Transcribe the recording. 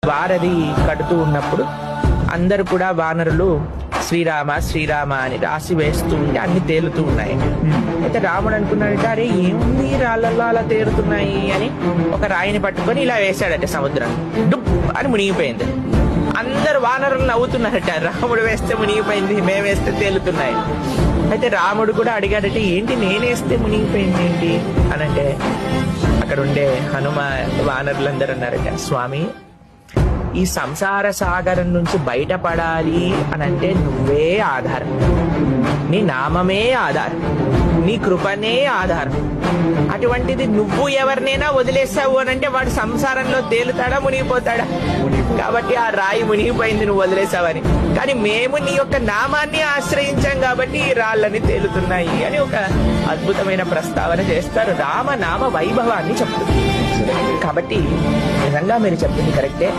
వారధి కడుతూ ఉన్నప్పుడు అందరు కూడా వానరులు శ్రీరామ శ్రీరామ అని రాసి వేస్తూ ఉంటే అన్ని తేలుతూ ఉన్నాయి. అయితే రాముడు అనుకున్నాడు, అరే ఏముంది రాళ్ళల్లో అలా తేలుతున్నాయి అని ఒక రాయిని పట్టుకొని ఇలా వేశాడట సముద్రం. డుప్ అని మునిగిపోయింది. అందరు వానరులు నవ్వుతున్నారట, రాముడు వేస్తే మునిగిపోయింది, మేము వేస్తే తేలుతున్నాయి. అయితే రాముడు కూడా అడిగాడట, ఏంటి నేనేస్తే మునిగిపోయింది ఏంటి అనంటే అక్కడ ఉండే హనుమ వానరులందరూ అన్నారట, స్వామి ఈ సంసార సాగరం నుంచి బయటపడాలి అనంటే నువ్వే ఆధారం, నీ నామమే ఆధారం, నీ కృపనే ఆధారం. అటువంటిది నువ్వు ఎవరినైనా వదిలేసావు అనంటే వాడు సంసారంలో తేలుతాడా మునిగిపోతాడా? కాబట్టి ఆ రాయి మునిగిపోయింది నువ్వు వదిలేసావని. కానీ మేము నీ యొక్క నామాన్ని ఆశ్రయించాం కాబట్టి ఈ రాళ్ళని తేలుతున్నాయి అని ఒక అద్భుతమైన ప్రస్తావన చేస్తారు. రామనామ వైభవాన్ని చెప్తుంది. కాబట్టి నిజంగా మీరు చెప్పింది కరెక్టే.